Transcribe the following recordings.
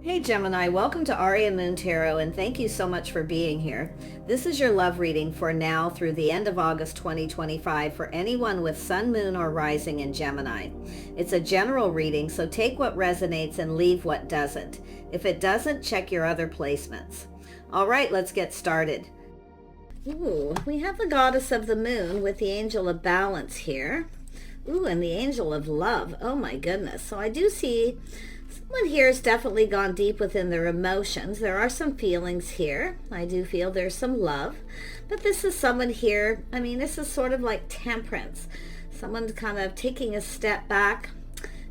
Hey Gemini, welcome to Aria Moon Tarot, and thank you so much for being here. This is your love reading for now through the end of August 2025 for anyone with Sun, Moon, or Rising in Gemini. It's a general reading, so take what resonates and leave what doesn't. If it doesn't, check your other placements. All right, let's get started. Ooh, we have the Goddess of the Moon with the Angel of Balance here. Ooh, and the Angel of Love. Oh my goodness. So I do see someone here has definitely gone deep within their emotions. There are some feelings here. I do feel there's some love. But this is someone here, this is sort of like temperance. Someone kind of taking a step back,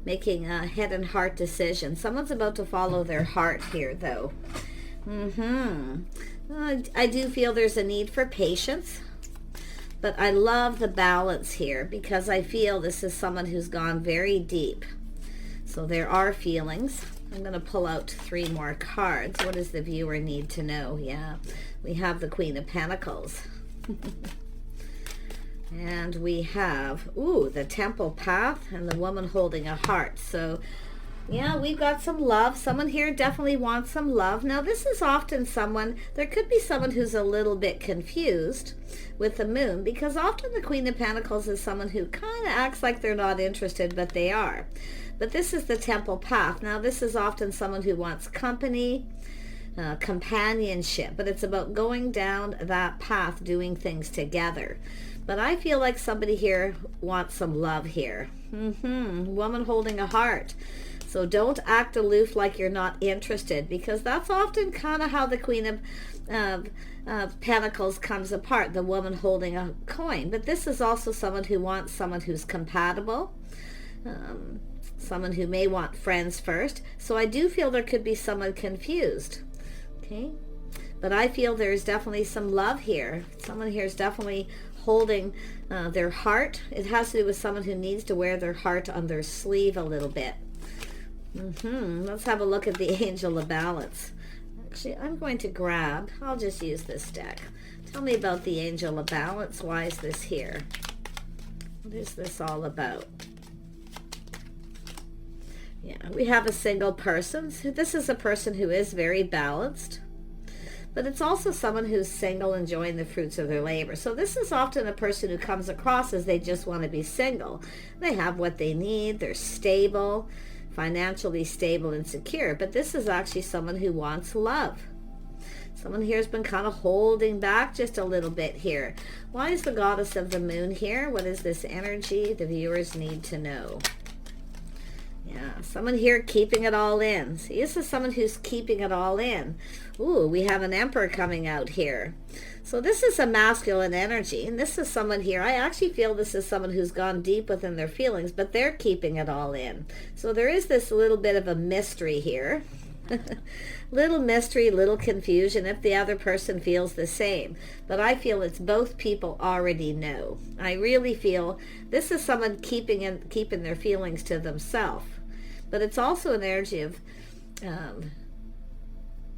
making a head and heart decision. Someone's about to follow their heart here, though. I do feel there's a need for patience. But I love the balance here because I feel this is someone who's gone very deep. So there are feelings. I'm going to pull out 3 more cards. What does the viewer need to know? Yeah, we have the Queen of Pentacles. And we have, the Temple Path and the woman holding a heart. So, yeah, we've got some love. Someone here definitely wants some love. Now, this is often someone, there could be someone who's a little bit confused with the moon, because often the Queen of Pentacles is someone who kind of acts like they're not interested, but they are. But this is the Temple Path. Now, this is often someone who wants company, companionship, but it's about going down that path, doing things together. But I feel like somebody here wants some love here. Woman holding a heart. So don't act aloof like you're not interested, because that's often kind of how the Queen of Pentacles comes apart, the woman holding a coin. But this is also someone who wants someone who's compatible, someone who may want friends first. So I do feel there could be someone confused. Okay. But I feel there's definitely some love here. Someone here is definitely holding their heart. It has to do with someone who needs to wear their heart on their sleeve a little bit. Let's have a look at the Angel of Balance. Actually, I'm going to I'll just use this deck. Tell me about the Angel of Balance. Why is this here? What is this all about? Yeah, we have a single person. This is a person who is very balanced. But it's also someone who's single, enjoying the fruits of their labor. So this is often a person who comes across as they just want to be single. They have what they need. They're stable, financially stable and secure. But this is actually someone who wants love. Someone here has been kind of holding back just a little bit here. Why is the Goddess of the Moon here? What is this energy the viewers need to know? Yeah, someone here keeping it all in. See, this is someone who's keeping it all in. Ooh, we have an Emperor coming out here. So this is a masculine energy, and this is someone here. I actually feel this is someone who's gone deep within their feelings, but they're keeping it all in. So there is this little bit of a mystery here. Little mystery, little confusion if the other person feels the same. But I feel it's both people already know. I really feel this is someone keeping their feelings to themselves. But it's also an energy of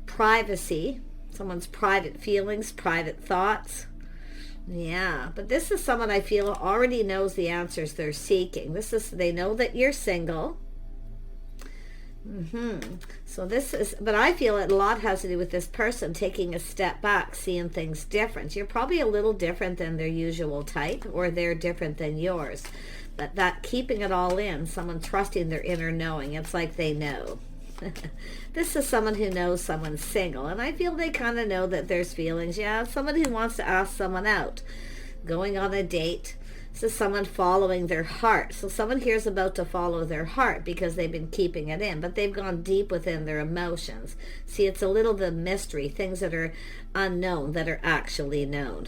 privacy, someone's private feelings, private thoughts. Yeah, but this is someone I feel already knows the answers they're seeking. They know that you're single. So this is, but I feel a lot has to do with this person taking a step back, seeing things different. You're probably a little different than their usual type, or they're different than yours. But that keeping it all in, someone trusting their inner knowing, it's like they know. This is someone who knows someone's single, and I feel they kind of know that there's feelings. Yeah, someone who wants to ask someone out, going on a date. This is someone following their heart. So someone here is about to follow their heart because they've been keeping it in, but they've gone deep within their emotions. See, it's a little bit of mystery, things that are unknown that are actually known.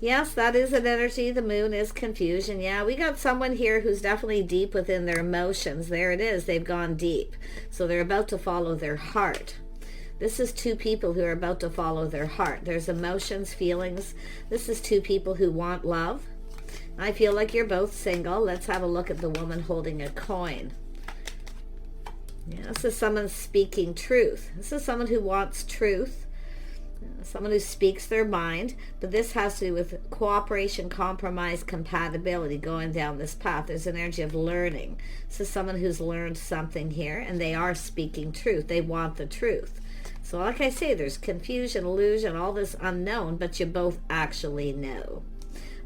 Yes, that is an energy. The moon is confusion. Yeah, we got someone here who's definitely deep within their emotions. There it is. They've gone deep. So they're about to follow their heart. This is 2 people who are about to follow their heart. There's emotions, feelings. This is 2 people who want love. I feel like you're both single. Let's have a look at the woman holding a coin. Yeah, this is someone speaking truth. This is someone who wants truth. Someone who speaks their mind, but this has to do with cooperation, compromise, compatibility, going down this path. There's an energy of learning. This is someone who's learned something here, and they are speaking truth. They want the truth. So like I say, there's confusion, illusion, all this unknown, but you both actually know.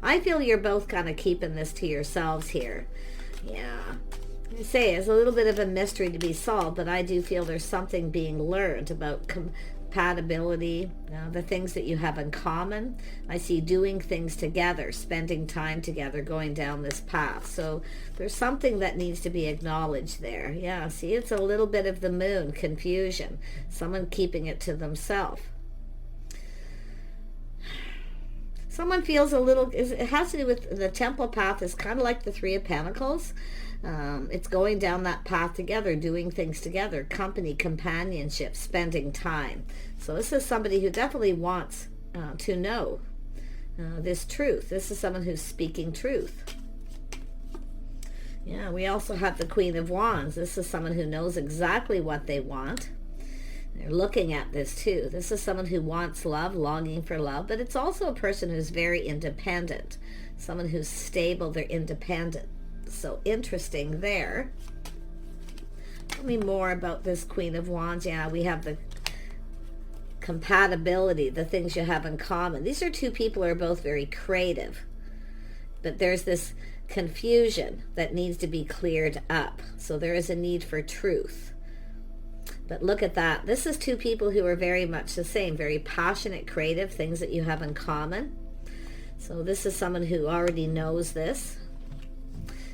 I feel you're both kind of keeping this to yourselves here. Yeah. I say it's a little bit of a mystery to be solved, but I do feel there's something being learned about compatibility, the things that you have in common. I see doing things together, spending time together, going down this path. So there's something that needs to be acknowledged there. Yeah, see, it's a little bit of the moon, confusion, someone keeping it to themselves. Someone feels a little, it has to do with the temple path is kind of like the Three of Pentacles. It's going down that path together, doing things together, company, companionship, spending time. So this is somebody who definitely wants to know this truth. This is someone who's speaking truth. Yeah, we also have the Queen of Wands. This is someone who knows exactly what they want. They're looking at this too. This is someone who wants love, longing for love, but it's also a person who's very independent. Someone who's stable, they're independent. So interesting there. Tell me more about this Queen of Wands. Yeah, we have the compatibility, the things you have in common. These are two people who are both very creative, but there's this confusion that needs to be cleared up. So there is a need for truth. But look at that. This is two people who are very much the same, very passionate, creative, things that you have in common. So this is someone who already knows this.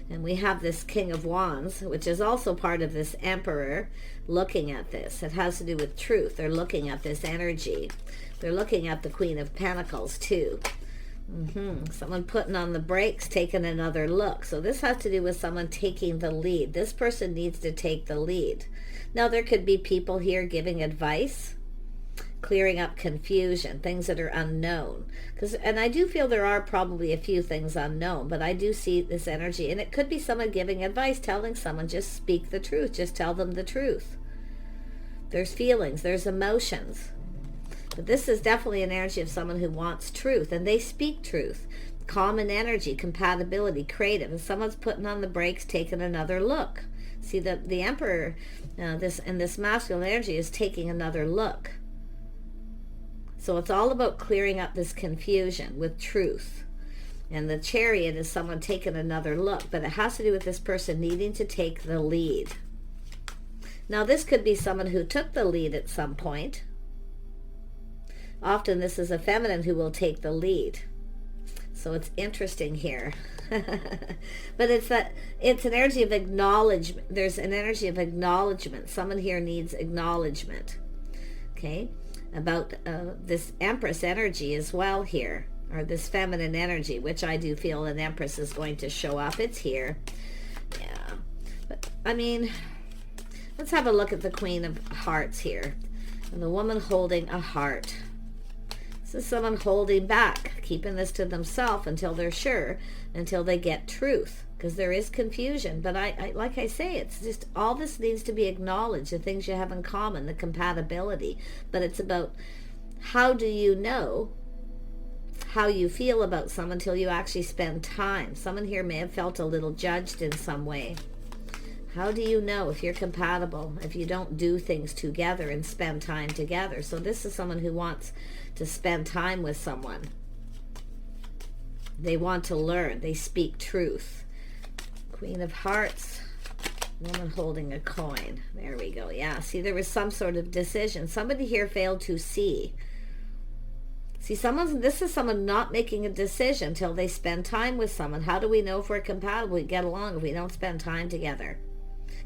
And we have this King of Wands, which is also part of this Emperor, looking at this. It has to do with truth. They're looking at this energy. They're looking at the Queen of Pentacles too. Someone putting on the brakes, taking another look. So this has to do with someone taking the lead. This person needs to take the lead. Now there could be people here giving advice, clearing up confusion, things that are unknown. And I do feel there are probably a few things unknown, but I do see this energy. And it could be someone giving advice, telling someone, just speak the truth. Just tell them the truth. There's feelings, there's emotions. But this is definitely an energy of someone who wants truth, and they speak truth. Common energy, compatibility, creative. And someone's putting on the brakes, taking another look. See, the Emperor, this masculine energy is taking another look. So it's all about clearing up this confusion with truth. And the Chariot is someone taking another look, but it has to do with this person needing to take the lead. Now this could be someone who took the lead at some point. Often this is a feminine who will take the lead. So it's interesting here. But it's an energy of acknowledgement. There's an energy of acknowledgement. Someone here needs acknowledgement. Okay? About this Empress energy as well here. Or this feminine energy, which I do feel an Empress is going to show up. It's here. Yeah. But, I mean, let's have a look at the Queen of Hearts here. And the woman holding a heart. This is someone holding back, keeping this to themselves until they're sure, until they get truth, because there is confusion. But I like I say, it's just all this needs to be acknowledged, the things you have in common, the compatibility. But it's about how do you know how you feel about someone until you actually spend time. Someone here may have felt a little judged in some way. How do you know if you're compatible, if you don't do things together and spend time together? So this is someone who wants to spend time with someone. They want to learn. They speak truth. Queen of Hearts, woman holding a coin. There we go. Yeah, see, there was some sort of decision. Somebody here failed to see. See, this is someone not making a decision until they spend time with someone. How do we know if we're compatible, we get along, if we don't spend time together?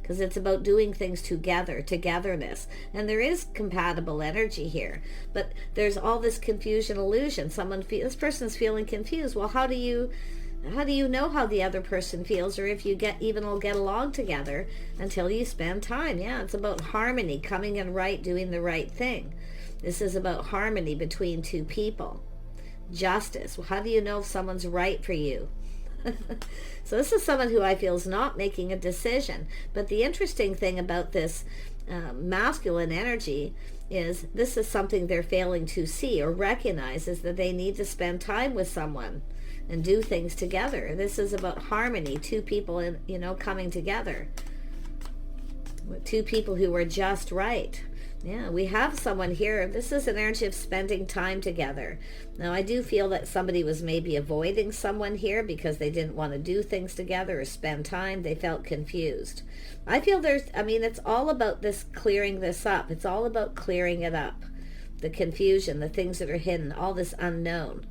Because it's about doing things together, togetherness. And there is compatible energy here. But there's all this confusion, illusion. This person's feeling confused. Well, how do you know how the other person feels, or if you will get along together until you spend time? Yeah, it's about harmony, coming in right, doing the right thing. This is about harmony between two people. Justice. Well, how do you know if someone's right for you? So this is someone who I feel is not making a decision. But the interesting thing about this masculine energy is this is something they're failing to see or recognize, is that they need to spend time with someone and do things together. This is about harmony, two people, coming together. Two people who are just right. Yeah, we have someone here. This is an energy of spending time together. Now, I do feel that somebody was maybe avoiding someone here because they didn't want to do things together or spend time. They felt confused. I feel it's all about this, clearing this up. It's all about clearing it up. The confusion, the things that are hidden, all this unknown.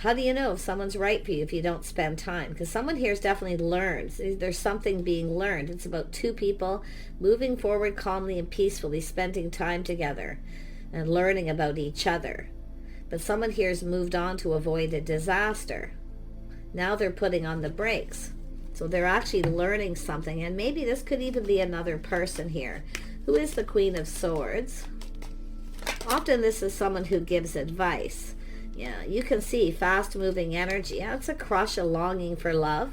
How do you know if someone's right for you if you don't spend time? Because someone here is definitely learned. There's something being learned. It's about two people moving forward calmly and peacefully, spending time together and learning about each other. But someone here has moved on to avoid a disaster. Now they're putting on the brakes. So they're actually learning something. And maybe this could even be another person here. Who is the Queen of Swords? Often this is someone who gives advice. Yeah, you can see fast-moving energy. Yeah, it's a crush, a longing for love.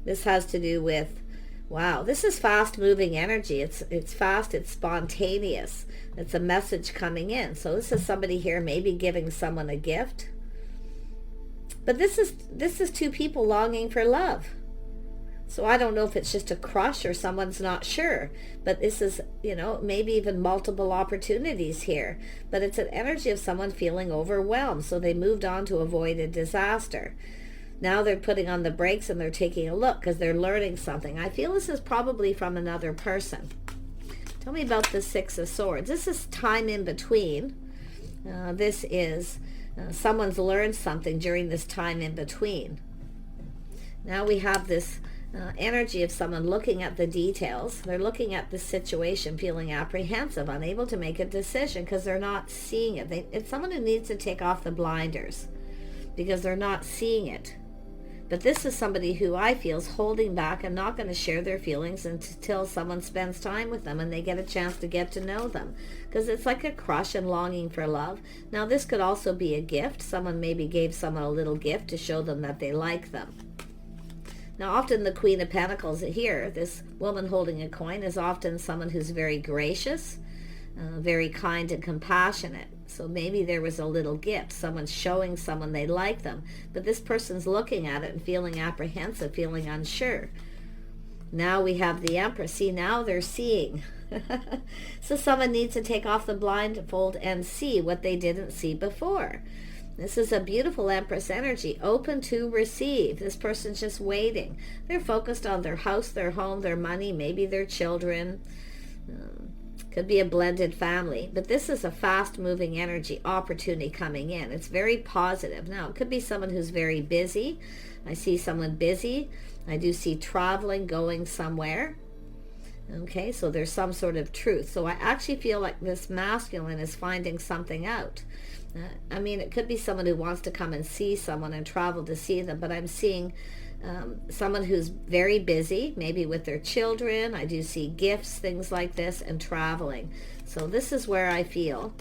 This has to do with, wow, this is fast-moving energy. It's fast, it's spontaneous. It's a message coming in. So this is somebody here maybe giving someone a gift. But this is two people longing for love. So I don't know if it's just a crush or someone's not sure. But this is, maybe even multiple opportunities here. But it's an energy of someone feeling overwhelmed. So they moved on to avoid a disaster. Now they're putting on the brakes and they're taking a look because they're learning something. I feel this is probably from another person. Tell me about the Six of Swords. This is time in between. This is someone's learned something during this time in between. Now we have this energy of someone looking at the details. They're looking at the situation, feeling apprehensive, unable to make a decision because they're not seeing it. It's someone who needs to take off the blinders because they're not seeing it. But this is somebody who I feel is holding back and not going to share their feelings until someone spends time with them and they get a chance to get to know them. Because it's like a crush and longing for love. Now this could also be a gift. Someone maybe gave someone a little gift to show them that they like them. Now, often the Queen of Pentacles here, this woman holding a coin, is often someone who's very gracious, very kind and compassionate. So maybe there was a little gift. Someone's showing someone they like them. But this person's looking at it and feeling apprehensive, feeling unsure. Now we have the Empress. See, now they're seeing. So someone needs to take off the blindfold and see what they didn't see before. This is a beautiful Empress energy, open to receive. This person's just waiting. They're focused on their house, their home, their money, maybe their children. Could be a blended family. But this is a fast-moving energy, opportunity coming in. It's very positive. Now, it could be someone who's very busy. I see someone busy. I do see traveling, going somewhere. Okay, so there's some sort of truth. So I actually feel like this masculine is finding something out. It could be someone who wants to come and see someone and travel to see them, but I'm seeing someone who's very busy, maybe with their children. I do see gifts, things like this, and traveling. So this is where I feel.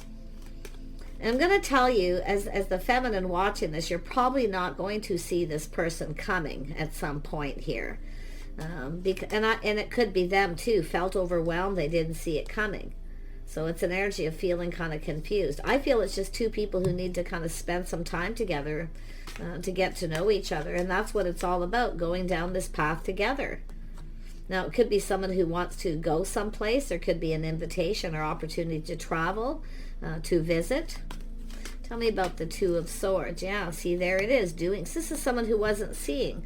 And I'm going to tell you, as the feminine watching this, you're probably not going to see this person coming at some point here. And it could be them too, felt overwhelmed, they didn't see it coming. So it's an energy of feeling kind of confused. I feel it's just two people who need to kind of spend some time together to get to know each other. And that's what it's all about, going down this path together. Now, it could be someone who wants to go someplace. There could be an invitation or opportunity to travel, to visit. Tell me about the Two of Swords. Yeah, see, there it is. This is someone who wasn't seeing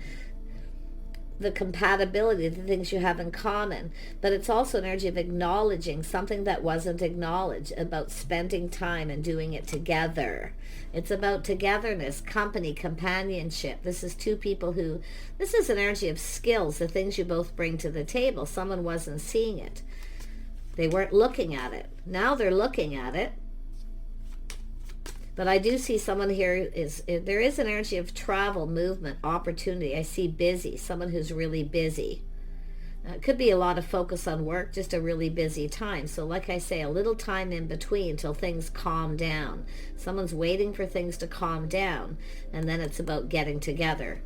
the compatibility, the things you have in common. But it's also an energy of acknowledging something that wasn't acknowledged, about spending time and doing it together. It's about togetherness, company, companionship. This is two people this is an energy of skills, the things you both bring to the table. Someone wasn't seeing it. They weren't looking at it. Now they're looking at it. But I do see someone here, there is an energy of travel, movement, opportunity. I see busy, someone who's really busy. It could be a lot of focus on work, just a really busy time. So like I say, a little time in between till things calm down. Someone's waiting for things to calm down, and then it's about getting together.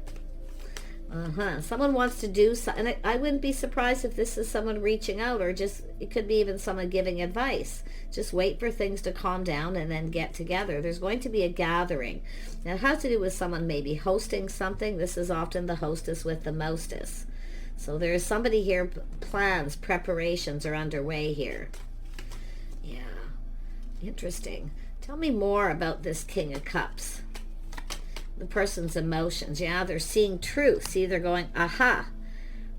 Someone wants to do something, and I wouldn't be surprised if this is someone reaching out, or just, it could be even someone giving advice. Just wait for things to calm down and then get together. There's going to be a gathering. Now, it has to do with someone maybe hosting something. This is often the hostess with the mostess. So there's somebody here, plans, preparations are underway here. Yeah, interesting. Tell me more about this King of Cups. The person's emotions. Yeah, they're seeing truth. See, they're going, aha.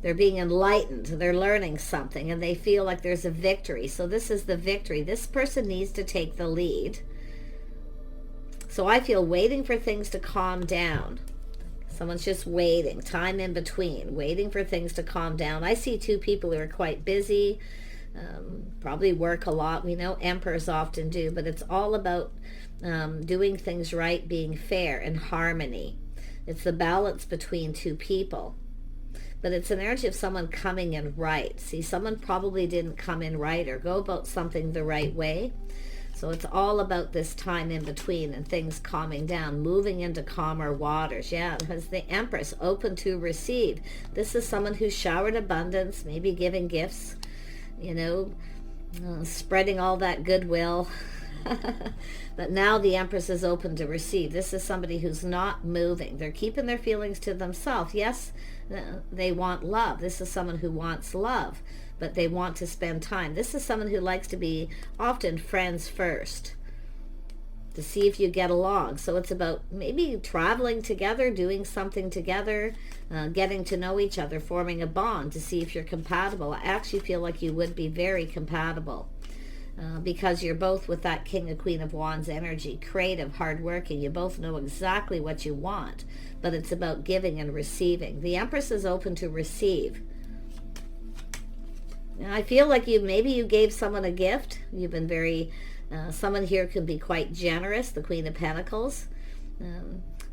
They're being enlightened. They're learning something, and they feel like there's a victory. So this is the victory. This person needs to take the lead. So I feel waiting for things to calm down. Someone's just waiting, time in between, waiting for things to calm down. I see two people who are quite busy, probably work a lot. We know emperors often do, but it's all about doing things right, being fair and harmony. It's the balance between two people. But it's an energy of someone coming in right. See, someone probably didn't come in right or go about something the right way. So it's all about this time in between and things calming down, moving into calmer waters. Yeah, because the Empress, open to receive. This is someone who's showered abundance, maybe giving gifts, you know, spreading all that goodwill. But now the Empress is open to receive. This is somebody who's not moving. They're keeping their feelings to themselves. Yes, they want love. This is someone who wants love, but they want to spend time. This is someone who likes to be often friends first, to see if you get along. So it's about maybe traveling together, doing something together, getting to know each other, forming a bond to see if you're compatible. I actually feel like you would be very compatible. Because you're both with that King and Queen of Wands energy, creative, hardworking. You both know exactly what you want, but it's about giving and receiving. The Empress is open to receive. And I feel like maybe you gave someone a gift. You've been very, someone here can be quite generous, the Queen of Pentacles.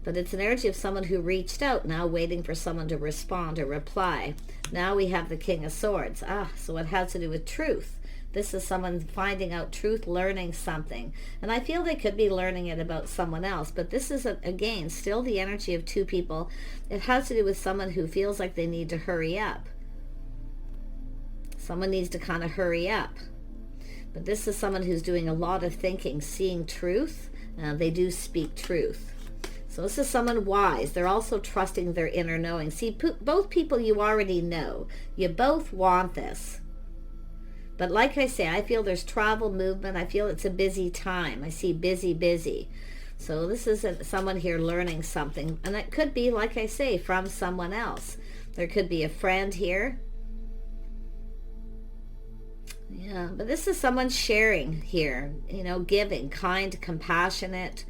But it's an energy of someone who reached out, now waiting for someone to respond or reply. Now we have the King of Swords. So it has to do with truth. This is someone finding out truth, learning something. And I feel they could be learning it about someone else. But this is, again, still the energy of two people. It has to do with someone who feels like they need to hurry up. Someone needs to kind of hurry up. But this is someone who's doing a lot of thinking, seeing truth. They do speak truth. So this is someone wise. They're also trusting their inner knowing. See, both people you already know. You both want this. But like I say, I feel there's travel, movement. I feel it's a busy time. I see busy, busy. So this is someone here learning something. And it could be, like I say, from someone else. There could be a friend here. Yeah, but this is someone sharing here. You know, giving, kind, compassionate,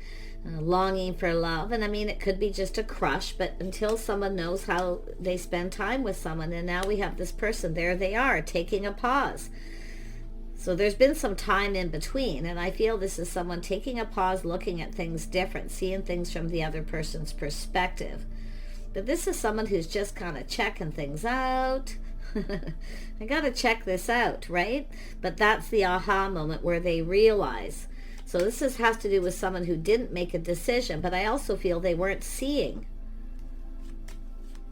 longing for love. And I mean, it could be just a crush, but until someone knows how they spend time with someone. And now we have this person. There they are, taking a pause. So there's been some time in between, and I feel this is someone taking a pause, looking at things different, seeing things from the other person's perspective. But this is someone who's just kind of checking things out. I got to check this out, right? But that's the aha moment where they realize. So this has to do with someone who didn't make a decision, but I also feel they weren't seeing.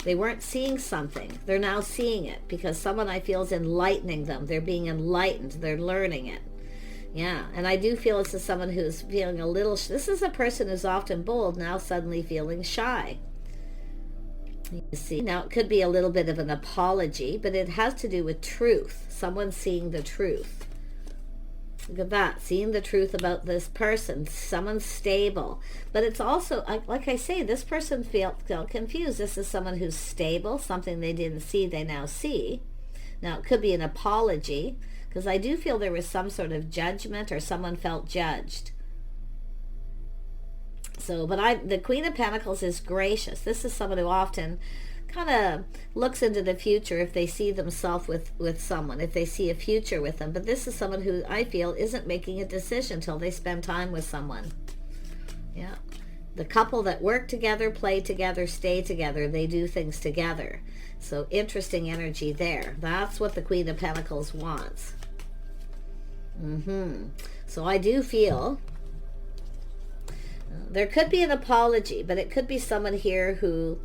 They weren't seeing something. They're now seeing it because someone I feel is enlightening them. They're being enlightened. They're learning it. Yeah, and I do feel this is someone who's feeling a little... This is a person who's often bold, now suddenly feeling shy. You see, now it could be a little bit of an apology, but it has to do with truth. Someone seeing the truth. Look at that, seeing the truth about this person. Someone stable. But it's also, like I say, this person felt confused. This is someone who's stable, something they didn't see, they now see. Now, it could be an apology, because I do feel there was some sort of judgment or someone felt judged. So, but the Queen of Pentacles is gracious. This is someone who often kind of looks into the future if they see themselves with someone, if they see a future with them. But this is someone who I feel isn't making a decision until they spend time with someone. Yeah. The couple that work together, play together, stay together, they do things together. So interesting energy there. That's what the Queen of Pentacles wants. So I do feel there could be an apology, but it could be someone here who,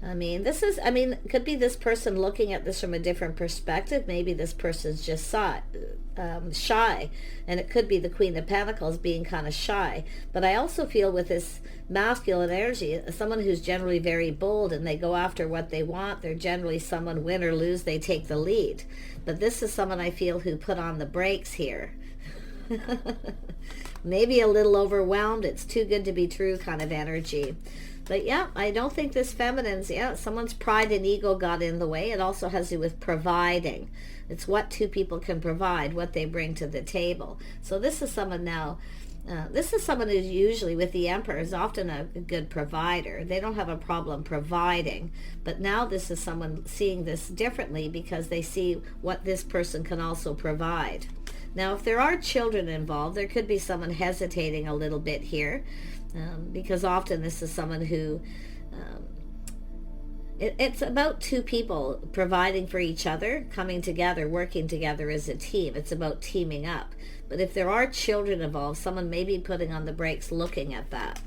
it could be this person looking at this from a different perspective. Maybe this person's just shy, and it could be the Queen of Pentacles being kind of shy. But I also feel with this masculine energy, someone who's generally very bold and they go after what they want. They're generally someone, win or lose, they take the lead. But this is someone I feel who put on the brakes here. Maybe a little overwhelmed. It's too good to be true kind of energy. But yeah, I don't think this feminine's, someone's pride and ego got in the way. It also has to do with providing. It's what two people can provide, what they bring to the table. So this is someone now, this is someone who's usually, with the Emperor, is often a good provider. They don't have a problem providing. But now this is someone seeing this differently because they see what this person can also provide. Now, if there are children involved, there could be someone hesitating a little bit here, because often this is someone who, it's about two people providing for each other, coming together, working together as a team. It's about teaming up. But if there are children involved, someone may be putting on the brakes looking at that,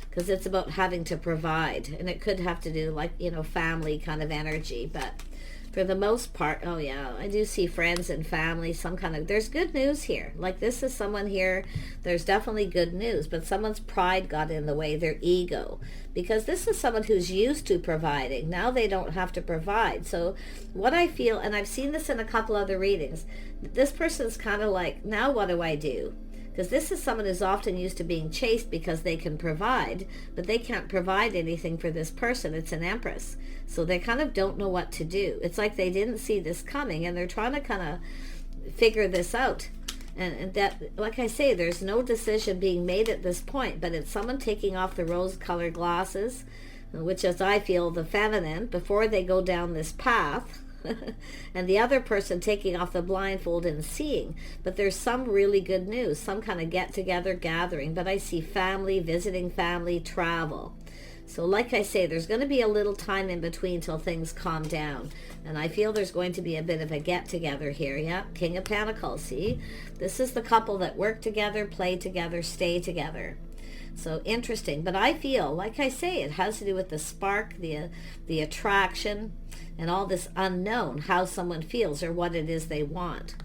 because it's about having to provide. And it could have to do, family kind of energy. But for the most part, I do see friends and family, there's good news here. Like, this is someone here, there's definitely good news, but someone's pride got in the way, their ego. Because this is someone who's used to providing. Now they don't have to provide. So what I feel, and I've seen this in a couple other readings, this person's kind of like, now what do I do? Because this is someone who's often used to being chased because they can provide, but they can't provide anything for this person. It's an Empress. So they kind of don't know what to do. It's like they didn't see this coming, and they're trying to kind of figure this out. And that, like I say, there's no decision being made at this point, but it's someone taking off the rose-colored glasses, which is, I feel, the feminine, before they go down this path. And the other person taking off the blindfold and seeing. But there's some really good news, some kind of get-together gathering. But I see family, visiting family, travel. So like I say, there's going to be a little time in between till things calm down. And I feel there's going to be a bit of a get-together here. Yeah, King of Pentacles, see? This is the couple that work together, play together, stay together. So interesting. But I feel, like I say, it has to do with the spark, the attraction, and all this unknown, how someone feels or what it is they want.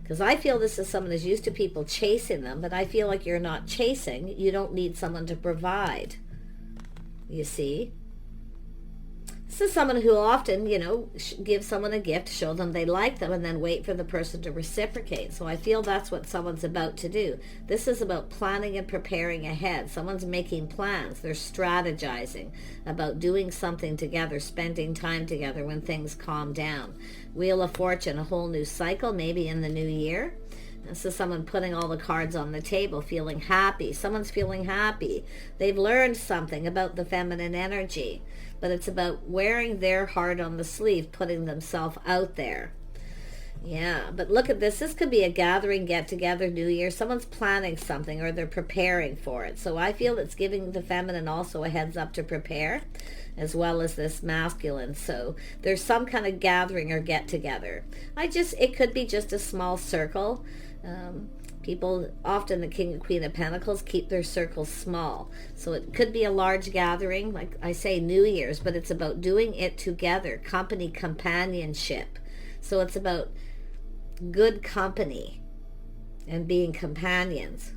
Because I feel this is someone who's used to people chasing them, but I feel like you're not chasing. You don't need someone to provide. You see? This is someone who often, give someone a gift, show them they like them, and then wait for the person to reciprocate. So I feel that's what someone's about to do. This is about planning and preparing ahead. Someone's making plans. They're strategizing about doing something together, spending time together when things calm down. Wheel of Fortune, a whole new cycle, maybe in the new year. This is someone putting all the cards on the table, feeling happy. Someone's feeling happy. They've learned something about the feminine energy. But it's about wearing their heart on the sleeve, putting themselves out there. Yeah, but look at this. This could be a gathering, get-together, New Year. Someone's planning something or they're preparing for it. So I feel it's giving the feminine also a heads up to prepare, as well as this masculine. So there's some kind of gathering or get-together. It could be just a small circle. People, often the King and Queen of Pentacles, keep their circles small. So it could be a large gathering, like I say, New Year's, but it's about doing it together, company, companionship. So it's about good company and being companions.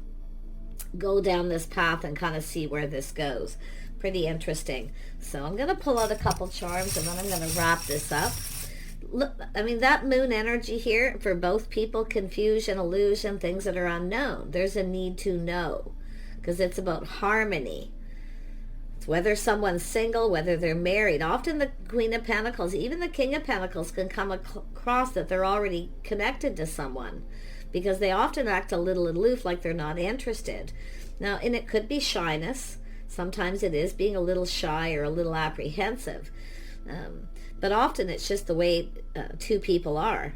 Go down this path and kind of see where this goes. Pretty interesting. So I'm going to pull out a couple charms, and then I'm going to wrap this up. Look, that moon energy here for both people, confusion, illusion, things that are unknown. There's a need to know, because it's about harmony. It's whether someone's single, whether they're married. Often the Queen of Pentacles, even the King of Pentacles, can come across that they're already connected to someone, because they often act a little aloof, like they're not interested. Now, and it could be shyness. Sometimes it is being a little shy or a little apprehensive. But often it's just the way two people are.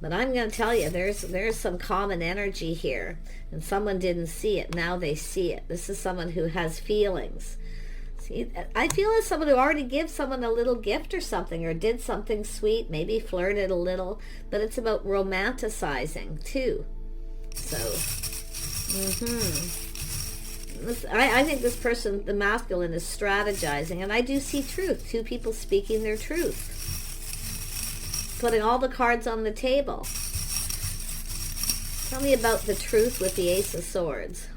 But I'm going to tell you, there's some common energy here, and someone didn't see it. Now they see it. This is someone who has feelings. See, I feel as someone who already gives someone a little gift or something, or did something sweet, maybe flirted a little, but it's about romanticizing too. So, I think this person, the masculine, is strategizing, and I do see truth. Two people speaking their truth. Putting all the cards on the table. Tell me about the truth with the Ace of Swords.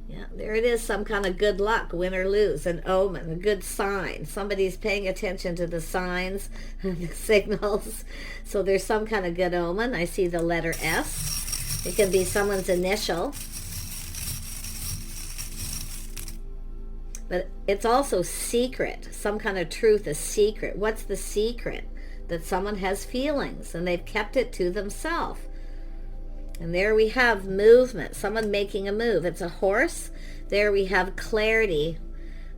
Yeah, there it is, some kind of good luck, win or lose, an omen, a good sign. Somebody's paying attention to the signs, the signals. So there's some kind of good omen. I see the letter S. It can be someone's initial. But it's also secret. Some kind of truth, a secret. What's the secret? That someone has feelings and they've kept it to themselves. And there we have movement, someone making a move. It's a horse. There we have clarity.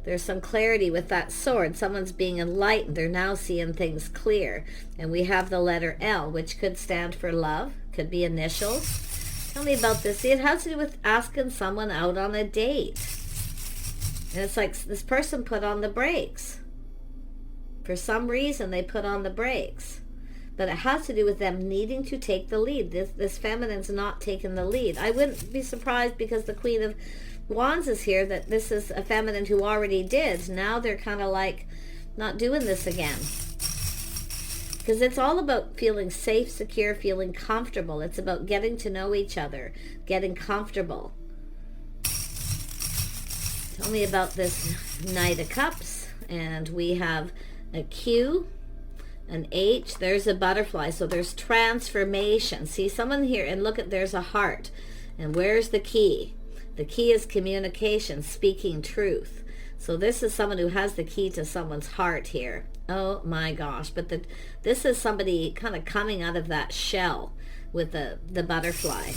There's some clarity with that sword. Someone's being enlightened. They're now seeing things clear. And we have the letter L, which could stand for love, could be initials. Tell me about this. See, it has to do with asking someone out on a date. And it's like this person put on the brakes. For some reason, they put on the brakes. But it has to do with them needing to take the lead. This feminine's not taking the lead. I wouldn't be surprised, because the Queen of Wands is here, that this is a feminine who already did. Now they're kind of like not doing this again. Because it's all about feeling safe, secure, feeling comfortable. It's about getting to know each other, getting comfortable. Tell me about this Knight of Cups. And we have a Q, an H, there's a butterfly, so there's transformation. See, someone here, and look at, there's a heart. And where's the key? The key is communication, speaking truth. So this is someone who has the key to someone's heart here. Oh my gosh, but this is somebody kind of coming out of that shell with the butterfly.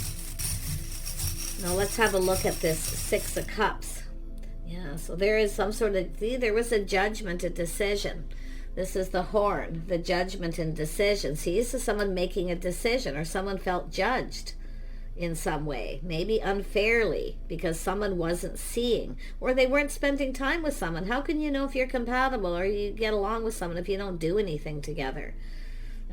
Now let's have a look at this Six of Cups. Yeah, so there is some sort of, see, there was a judgment, a decision. This is the horn, the judgment and decision. See, this is someone making a decision, or someone felt judged in some way, maybe unfairly, because someone wasn't seeing, or they weren't spending time with someone. How can you know if you're compatible or you get along with someone if you don't do anything together?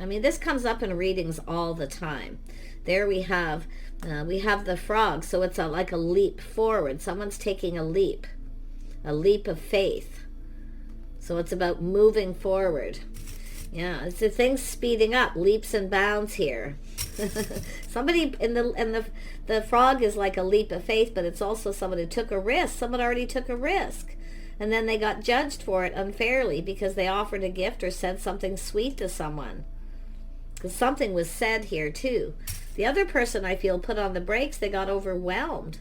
I mean, this comes up in readings all the time. There we have the frog, so it's like a leap forward. Someone's taking a leap of faith. So it's about moving forward. Yeah, it's the things speeding up, leaps and bounds here. Somebody the frog is like a leap of faith, but it's also someone who took a risk. Someone already took a risk, and then they got judged for it unfairly because they offered a gift or said something sweet to someone. Because something was said here too. The other person, I feel, put on the brakes. They got overwhelmed.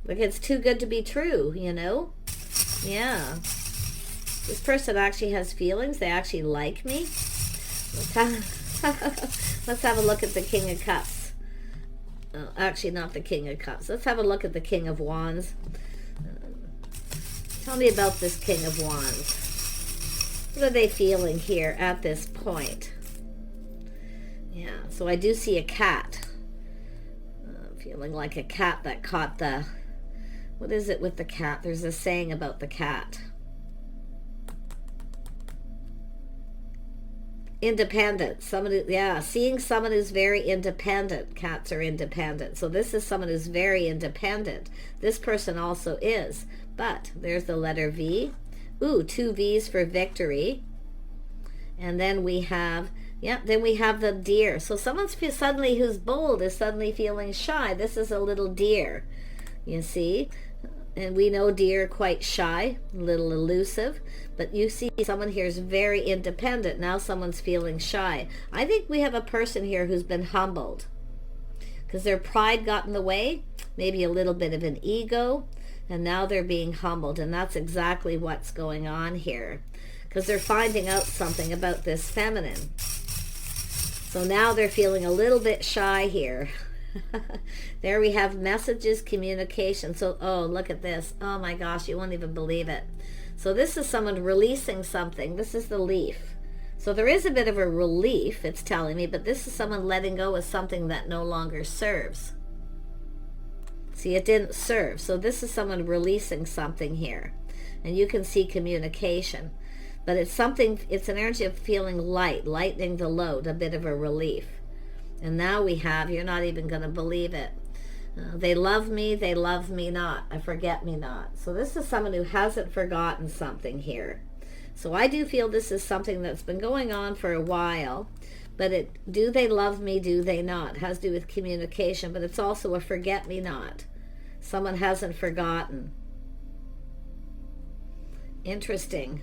Like, it's too good to be true, you know? Yeah. This person actually has feelings. They actually like me. Let's have a look at the King of Cups. Oh, actually, not the King of Cups. Let's have a look at the King of Wands. Tell me about this King of Wands. What are they feeling here at this point? Yeah, so I do see a cat. Feeling like a cat that caught the... What is it with the cat? There's a saying about the cat. Independent. Someone who, yeah, seeing someone who's very independent. Cats are independent. So this is someone who's very independent. This person also is. But there's the letter V. Ooh, 2 V's for victory. And then we have, then we have the deer. So someone suddenly who's bold is suddenly feeling shy. This is a little deer, you see. And we know deer are quite shy, a little elusive. But you see someone here is very independent. Now someone's feeling shy. I think we have a person here who's been humbled. Because their pride got in the way. Maybe a little bit of an ego. And now they're being humbled. And that's exactly what's going on here. Because they're finding out something about this feminine. So now they're feeling a little bit shy here. There we have messages, communication. So, oh, look at this. Oh my gosh, you won't even believe it. So this is someone releasing something. This is the leaf. So there is a bit of a relief, it's telling me, but this is someone letting go of something that no longer serves. See, it didn't serve. So this is someone releasing something here. And you can see communication. But it's something, it's an energy of feeling light, lightening the load, a bit of a relief. And now we have, you're not even going to believe it. They love me not. I forget me not. So this is someone who hasn't forgotten something here. So I do feel this is something that's been going on for a while. But do they love me, do they not? It has to do with communication, but it's also a forget me not. Someone hasn't forgotten. Interesting.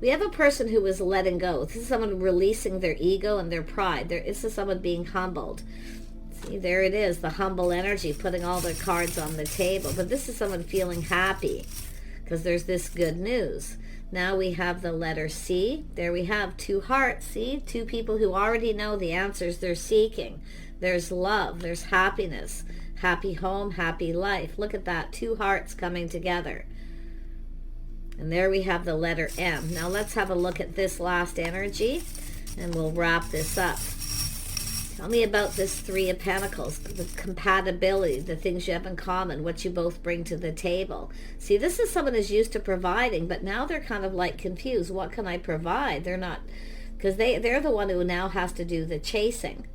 We have a person who is letting go. This is someone releasing their ego and their pride. This is someone being humbled. See, there it is, the humble energy, putting all their cards on the table. But this is someone feeling happy because there's this good news. Now we have the letter C. There we have 2 hearts. See, 2 people who already know the answers they're seeking. There's love. There's happiness. Happy home, happy life. Look at that. 2 hearts coming together. And there we have the letter M. Now let's have a look at this last energy and we'll wrap this up. Tell me about this 3 of Pentacles, the compatibility, the things you have in common, what you both bring to the table. See, this is someone who's used to providing, but now they're kind of like confused. What can I provide? They're not, because they're the one who now has to do the chasing.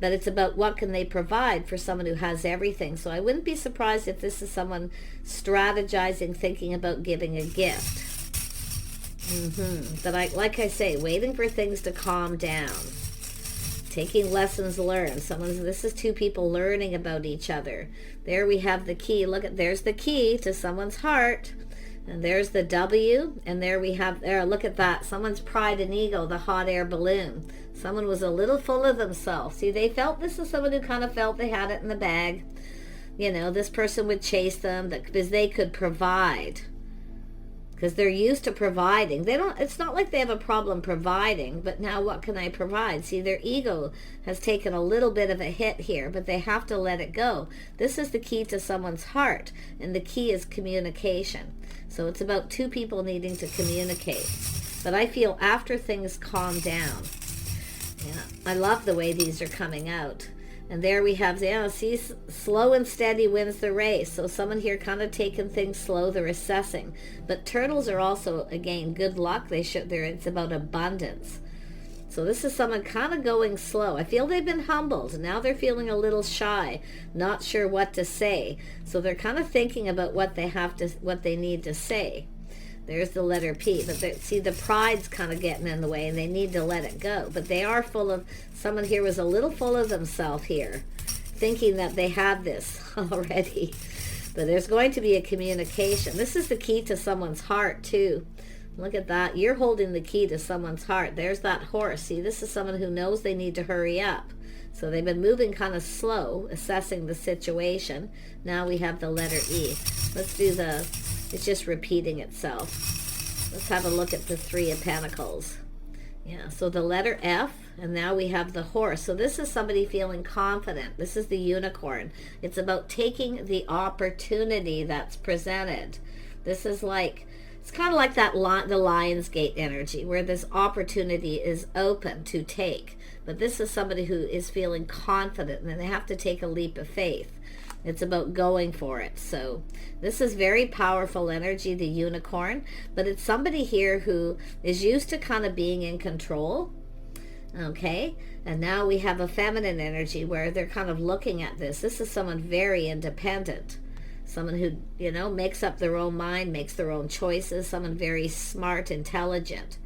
But it's about what can they provide for someone who has everything. So I wouldn't be surprised if this is someone strategizing, thinking about giving a gift. But like I say, waiting for things to calm down. Taking lessons learned. This is 2 people learning about each other. There we have the key. There's the key to someone's heart. And there's the W. And there we have, look at that. Someone's pride and ego, the hot air balloon. Someone was a little full of themselves. See, this is someone who kind of felt they had it in the bag. You know, this person would chase them because they could provide. Because they're used to providing. It's not like they have a problem providing, but now what can I provide? See, their ego has taken a little bit of a hit here, but they have to let it go. This is the key to someone's heart, and the key is communication. So it's about 2 people needing to communicate. But I feel after things calm down, yeah, I love the way these are coming out. And there we have, see, slow and steady wins the race. So someone here kind of taking things slow, they're assessing. But turtles are also, again, good luck. It's about abundance. So this is someone kind of going slow. I feel they've been humbled. Now they're feeling a little shy, not sure what to say. So they're kind of thinking about what they need to say. There's the letter P. But see, the pride's kind of getting in the way, and they need to let it go. But they are someone here was a little full of themselves here, thinking that they had this already. But there's going to be a communication. This is the key to someone's heart, too. Look at that. You're holding the key to someone's heart. There's that horse. See, this is someone who knows they need to hurry up. So they've been moving kind of slow, assessing the situation. Now we have the letter E. Let's do it's just repeating itself. Let's have a look at the 3 of Pentacles. Yeah, so the letter F, and now we have the horse. So this is somebody feeling confident. This is the unicorn. It's about taking the opportunity that's presented. This is it's kind of like the Lionsgate energy, where this opportunity is open to take. But this is somebody who is feeling confident, and they have to take a leap of faith. It's about going for it. So this is very powerful energy, the unicorn. But it's somebody here who is used to kind of being in control. Okay? And now we have a feminine energy where they're kind of looking at this. This is someone very independent. Someone who, makes up their own mind, makes their own choices. Someone very smart, intelligent.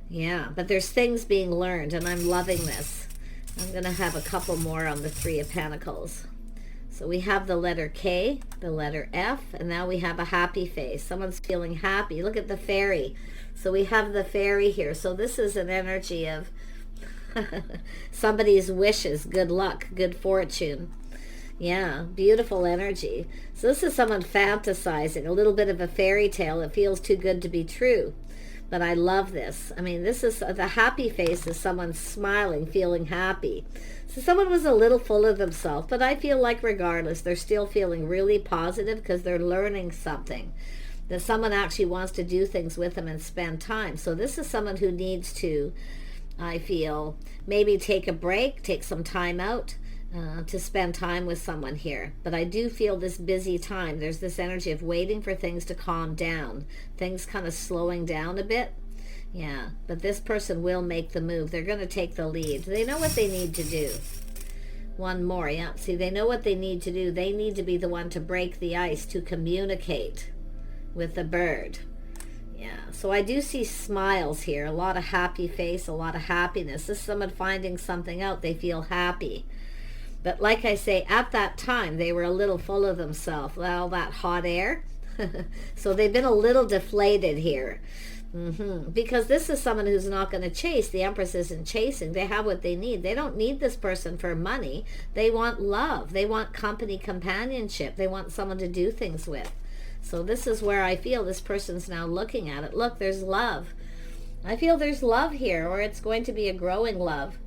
Yeah, but there's things being learned, and I'm loving this. I'm going to have a couple more on the 3 of Pentacles. So we have the letter K, the letter F, and now we have a happy face. Someone's feeling happy. Look at the fairy. So we have the fairy here. So this is an energy of somebody's wishes, good luck, good fortune. Yeah, beautiful energy. So this is someone fantasizing, a little bit of a fairy tale. It feels too good to be true. But I love this. I mean, this is the happy face is someone smiling, feeling happy. So someone was a little full of themselves, but I feel like regardless, they're still feeling really positive because they're learning something. that someone actually wants to do things with them and spend time. So this is someone who needs to, I feel, maybe take a break, take some time out to spend time with someone here. But I do feel this busy time. There's this energy of waiting for things to calm down, things kind of slowing down a bit. Yeah, but this person will make the move. They're going to take the lead. They know what they need to do. One more, yeah. See, they know what they need to do. They need to be the one to break the ice, to communicate with the bird. Yeah, so I do see smiles here. A lot of happy face, a lot of happiness. This is someone finding something out. They feel happy. But like I say, at that time, they were a little full of themselves. All that hot air. So they've been a little deflated here. Because this is someone who's not going to chase. The Empress isn't chasing. They have what they need. They don't need this person for money. They want love. They want company, companionship. They want someone to do things with. So this is where I feel this person's now looking at it. Look, there's love. I feel there's love here, or it's going to be a growing love.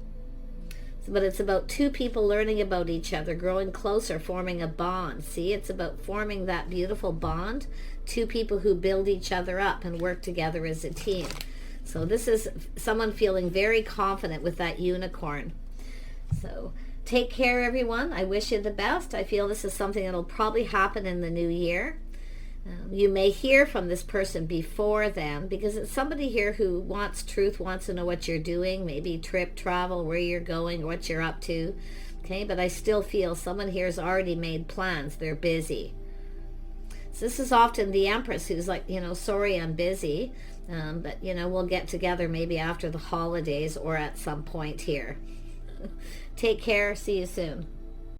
But it's about two people learning about each other, growing closer, forming a bond. See, it's about forming that beautiful bond. Two people who build each other up and work together as a team. So this is someone feeling very confident with that unicorn. So take care, everyone. I wish you the best. I feel this is something that'll probably happen in the new year. You may hear from this person before then, because it's somebody here who wants truth, wants to know what you're doing, maybe trip, travel, where you're going, what you're up to. Okay, but I still feel someone here has already made plans. They're busy. So this is often the Empress who's like, sorry, I'm busy, but, we'll get together maybe after the holidays or at some point here. Take care. See you soon.